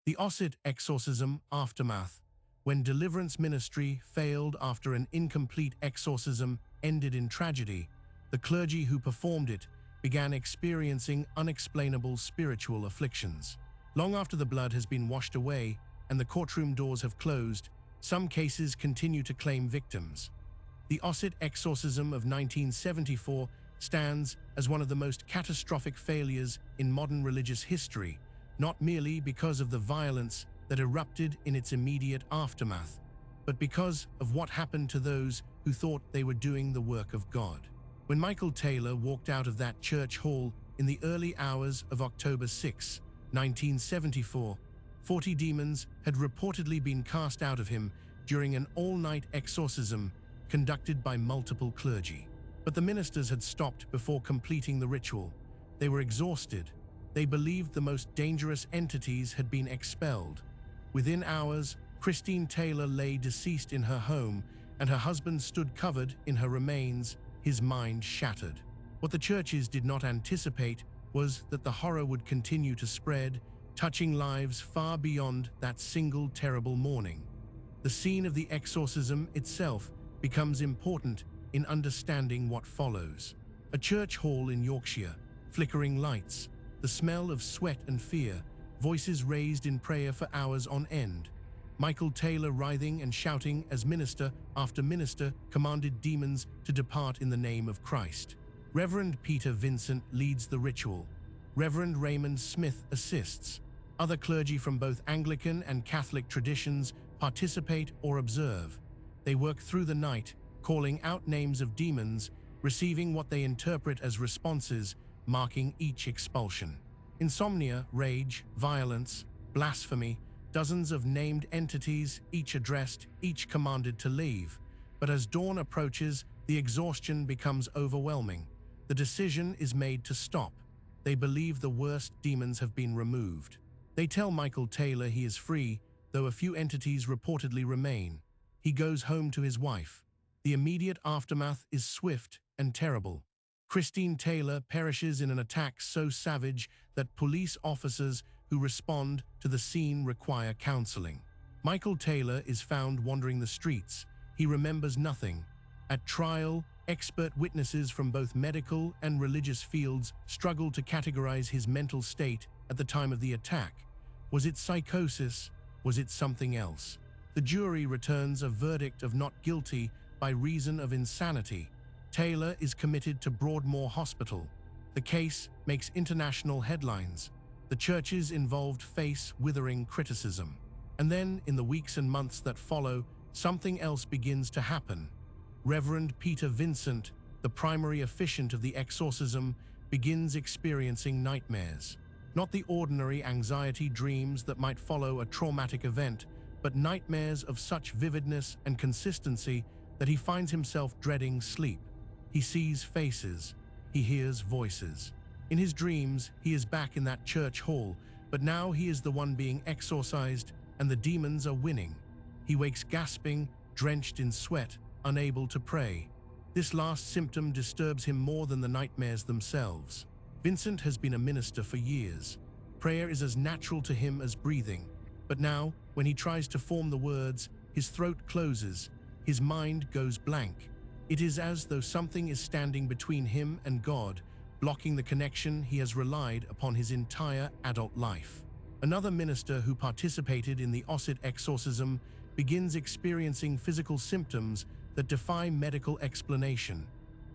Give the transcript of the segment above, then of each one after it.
The Ossett exorcism aftermath. When Deliverance ministry failed after an incomplete exorcism ended in tragedy, the clergy who performed it began experiencing unexplainable spiritual afflictions. Long after the blood has been washed away and the courtroom doors have closed, some cases continue to claim victims. The Ossett exorcism of 1974 stands as one of the most catastrophic failures in modern religious history, not merely because of the violence that erupted in its immediate aftermath, but because of what happened to those who thought they were doing the work of God. When Michael Taylor walked out of that church hall in the early hours of October 6, 1974, 40 demons had reportedly been cast out of him during an all-night exorcism conducted by multiple clergy. But the ministers had stopped before completing the ritual. They were exhausted. They believed the most dangerous entities had been expelled. Within hours, Christine Taylor lay deceased in her home, and her husband stood covered in her remains, his mind shattered. What the churches did not anticipate was that the horror would continue to spread, touching lives far beyond that single terrible morning. The scene of the exorcism itself becomes important in understanding what follows. A church hall in Yorkshire, flickering lights, the smell of sweat and fear, voices raised in prayer for hours on end. Michael Taylor writhing and shouting as minister after minister commanded demons to depart in the name of Christ. Reverend Peter Vincent leads the ritual. Reverend Raymond Smith assists. Other clergy from both Anglican and Catholic traditions participate or observe. They work through the night, calling out names of demons, receiving what they interpret as responses, marking each expulsion. Insomnia, rage, violence, blasphemy, dozens of named entities, each addressed, each commanded to leave. But as dawn approaches, the exhaustion becomes overwhelming. The decision is made to stop. They believe the worst demons have been removed. They tell Michael Taylor he is free, though a few entities reportedly remain. He goes home to his wife. The immediate aftermath is swift and terrible. Christine Taylor perishes in an attack so savage that police officers who respond to the scene require counseling. Michael Taylor is found wandering the streets. He remembers nothing. At trial, expert witnesses from both medical and religious fields struggle to categorize his mental state at the time of the attack. Was it psychosis? Was it something else? The jury returns a verdict of not guilty by reason of insanity. Taylor is committed to Broadmoor Hospital. The case makes international headlines. The churches involved face withering criticism. And then, in the weeks and months that follow, something else begins to happen. Reverend Peter Vincent, the primary officiant of the exorcism, begins experiencing nightmares. Not the ordinary anxiety dreams that might follow a traumatic event, but nightmares of such vividness and consistency that he finds himself dreading sleep. He sees faces. He hears voices. In his dreams, he is back in that church hall, but now he is the one being exorcised, and the demons are winning. He wakes gasping, drenched in sweat, unable to pray. This last symptom disturbs him more than the nightmares themselves. Vincent has been a minister for years. Prayer is as natural to him as breathing. But now, when he tries to form the words, his throat closes, his mind goes blank. It is as though something is standing between him and God, blocking the connection he has relied upon his entire adult life. Another minister who participated in the Ossett exorcism begins experiencing physical symptoms that defy medical explanation.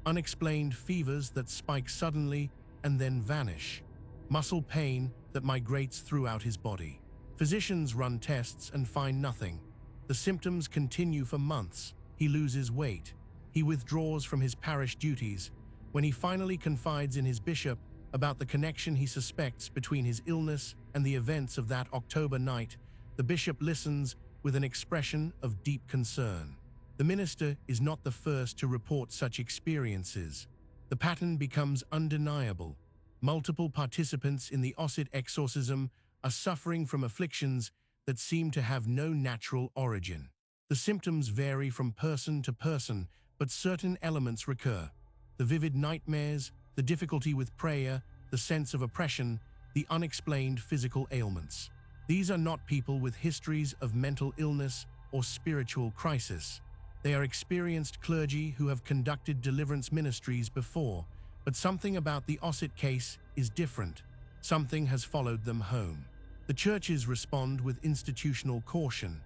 Unexplained fevers that spike suddenly and then vanish. Muscle pain that migrates throughout his body. Physicians run tests and find nothing. The symptoms continue for months. He loses weight. He withdraws from his parish duties. When he finally confides in his bishop about the connection he suspects between his illness and the events of that October night, the bishop listens with an expression of deep concern. The minister is not the first to report such experiences. The pattern becomes undeniable. Multiple participants in the Ossett exorcism are suffering from afflictions that seem to have no natural origin. The symptoms vary from person to person, but certain elements recur. The vivid nightmares, the difficulty with prayer, the sense of oppression, the unexplained physical ailments. These are not people with histories of mental illness or spiritual crisis. They are experienced clergy who have conducted deliverance ministries before, but something about the Ossett case is different. Something has followed them home. The churches respond with institutional caution.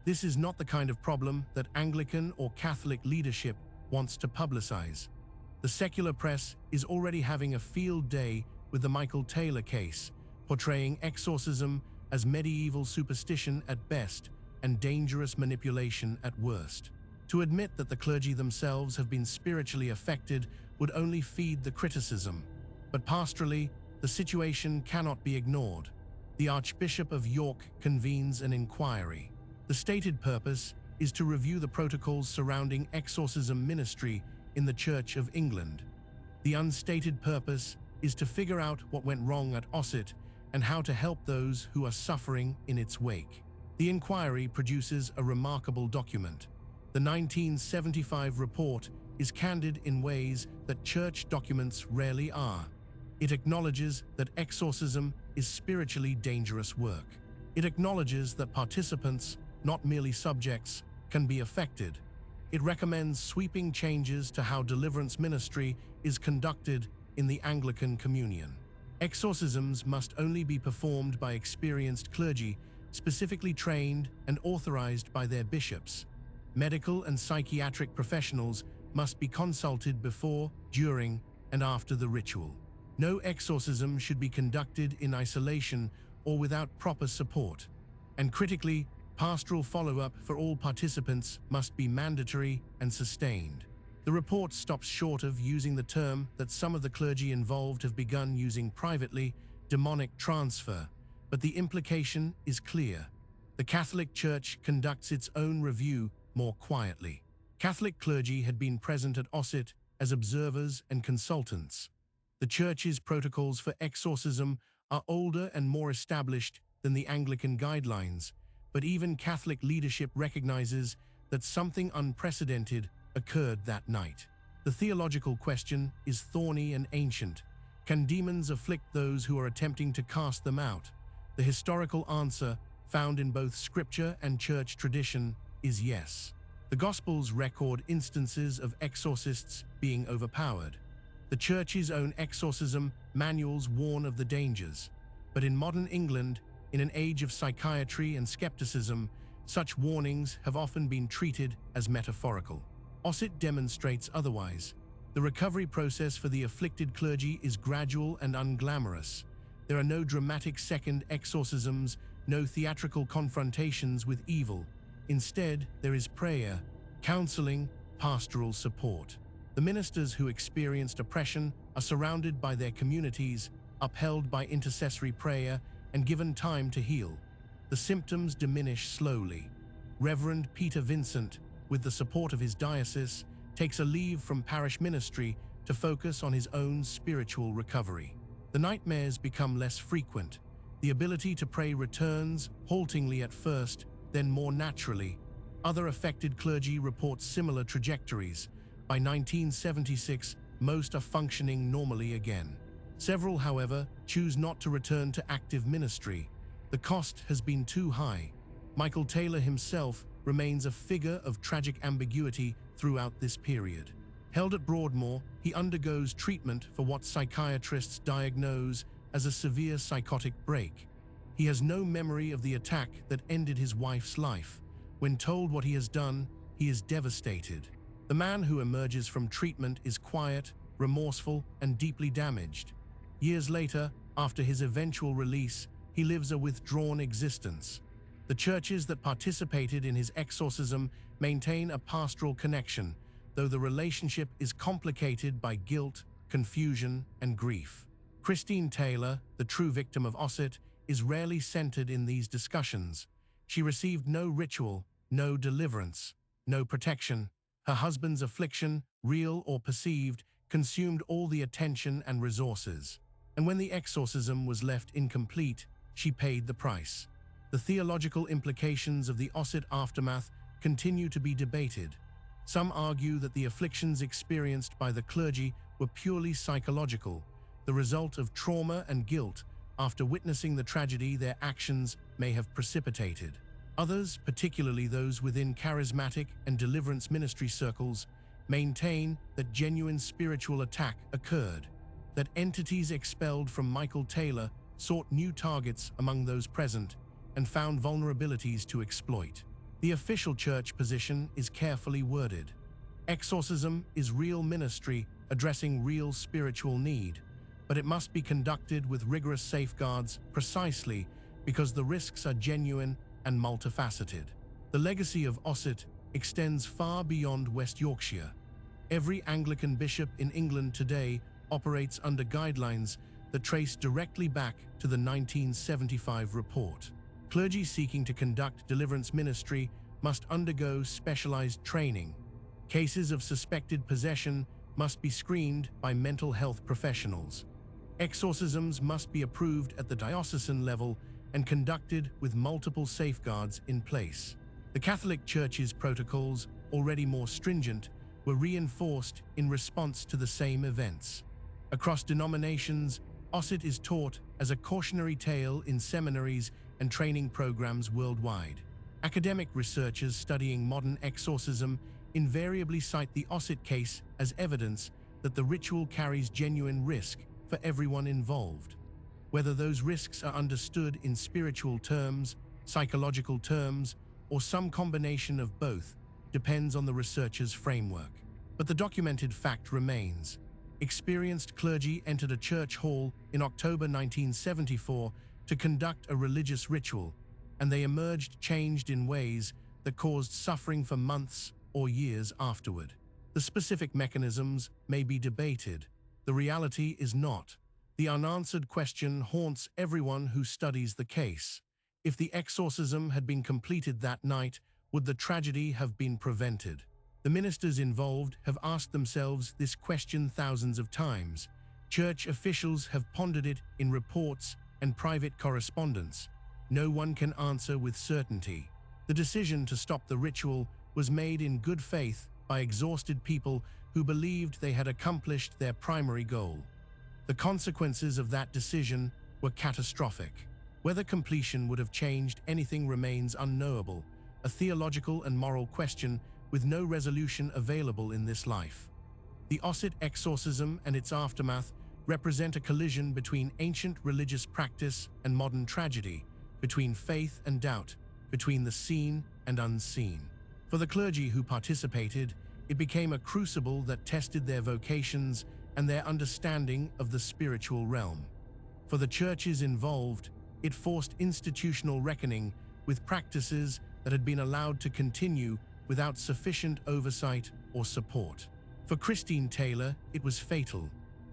This is not the kind of problem that Anglican or Catholic leadership wants to publicize. The secular press is already having a field day with the Michael Taylor case, portraying exorcism as medieval superstition at best and dangerous manipulation at worst. To admit that the clergy themselves have been spiritually affected would only feed the criticism. But pastorally, the situation cannot be ignored. The Archbishop of York convenes an inquiry. The stated purpose is to review the protocols surrounding exorcism ministry in the Church of England. The unstated purpose is to figure out what went wrong at Ossett and how to help those who are suffering in its wake. The inquiry produces a remarkable document. The 1975 report is candid in ways that church documents rarely are. It acknowledges that exorcism is spiritually dangerous work. It acknowledges that participants, not merely subjects, can be affected. It recommends sweeping changes to how deliverance ministry is conducted in the Anglican Communion. Exorcisms must only be performed by experienced clergy, specifically trained and authorized by their bishops. Medical and psychiatric professionals must be consulted before, during, and after the ritual. No exorcism should be conducted in isolation or without proper support. And critically, pastoral follow-up for all participants must be mandatory and sustained. The report stops short of using the term that some of the clergy involved have begun using privately, demonic transfer, but the implication is clear. The Catholic Church conducts its own review more quietly. Catholic clergy had been present at Ossett as observers and consultants. The Church's protocols for exorcism are older and more established than the Anglican guidelines, but even Catholic leadership recognizes that something unprecedented occurred that night. The theological question is thorny and ancient. Can demons afflict those who are attempting to cast them out? The historical answer, found in both scripture and church tradition, is yes. The Gospels record instances of exorcists being overpowered. The Church's own exorcism manuals warn of the dangers. But in modern England, in an age of psychiatry and skepticism, such warnings have often been treated as metaphorical. Ossett demonstrates otherwise. The recovery process for the afflicted clergy is gradual and unglamorous. There are no dramatic second exorcisms, no theatrical confrontations with evil. Instead, there is prayer, counseling, pastoral support. The ministers who experienced oppression are surrounded by their communities, upheld by intercessory prayer, and given time to heal. The symptoms diminish slowly. Reverend Peter Vincent, with the support of his diocese, takes a leave from parish ministry to focus on his own spiritual recovery. The nightmares become less frequent. The ability to pray returns, haltingly at first, then more naturally. Other affected clergy report similar trajectories. By 1976, most are functioning normally again. Several, however, choose not to return to active ministry. The cost has been too high. Michael Taylor himself remains a figure of tragic ambiguity throughout this period. Held at Broadmoor, he undergoes treatment for what psychiatrists diagnose as a severe psychotic break. He has no memory of the attack that ended his wife's life. When told what he has done, he is devastated. The man who emerges from treatment is quiet, remorseful, and deeply damaged. Years later, after his eventual release, he lives a withdrawn existence. The churches that participated in his exorcism maintain a pastoral connection, though the relationship is complicated by guilt, confusion, and grief. Christine Taylor, the true victim of Ossett, is rarely centered in these discussions. She received no ritual, no deliverance, no protection. Her husband's affliction, real or perceived, consumed all the attention and resources. And when the exorcism was left incomplete, she paid the price. The theological implications of the Ossett aftermath continue to be debated. Some argue that the afflictions experienced by the clergy were purely psychological, the result of trauma and guilt, after witnessing the tragedy their actions may have precipitated. Others, particularly those within charismatic and deliverance ministry circles, maintain that genuine spiritual attack occurred, that entities expelled from Michael Taylor sought new targets among those present and found vulnerabilities to exploit. The official church position is carefully worded. Exorcism is real ministry addressing real spiritual need, but it must be conducted with rigorous safeguards precisely because the risks are genuine and multifaceted. The legacy of Ossett extends far beyond West Yorkshire. Every Anglican bishop in England today operates under guidelines that trace directly back to the 1975 report. Clergy seeking to conduct deliverance ministry must undergo specialized training. Cases of suspected possession must be screened by mental health professionals. Exorcisms must be approved at the diocesan level and conducted with multiple safeguards in place. The Catholic Church's protocols, already more stringent, were reinforced in response to the same events. Across denominations, Ossett is taught as a cautionary tale in seminaries and training programs worldwide. Academic researchers studying modern exorcism invariably cite the Ossett case as evidence that the ritual carries genuine risk for everyone involved. Whether those risks are understood in spiritual terms, psychological terms, or some combination of both depends on the researcher's framework. But the documented fact remains. Experienced clergy entered a church hall in October 1974 to conduct a religious ritual, and they emerged changed in ways that caused suffering for months or years afterward. The specific mechanisms may be debated. The reality is not. The unanswered question haunts everyone who studies the case. If the exorcism had been completed that night, would the tragedy have been prevented? The ministers involved have asked themselves this question thousands of times. Church officials have pondered it in reports and private correspondence. No one can answer with certainty. The decision to stop the ritual was made in good faith by exhausted people who believed they had accomplished their primary goal. The consequences of that decision were catastrophic. Whether completion would have changed anything remains unknowable, a theological and moral question with no resolution available in this life. The Ossett exorcism and its aftermath represent a collision between ancient religious practice and modern tragedy, between faith and doubt, between the seen and unseen. For the clergy who participated, it became a crucible that tested their vocations and their understanding of the spiritual realm. For the churches involved, it forced institutional reckoning with practices that had been allowed to continue without sufficient oversight or support. For Christine Taylor, it was fatal.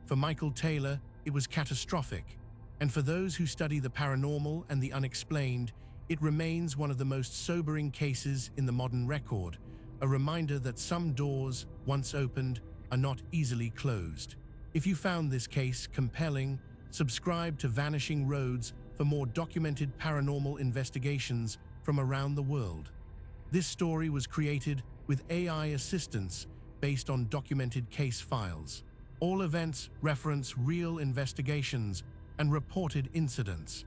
For Michael Taylor, it was catastrophic. And for those who study the paranormal and the unexplained, it remains one of the most sobering cases in the modern record, a reminder that some doors, once opened, are not easily closed. If you found this case compelling, subscribe to Vanishing Roads for more documented paranormal investigations from around the world. This story was created with AI assistance based on documented case files. All events reference real investigations and reported incidents.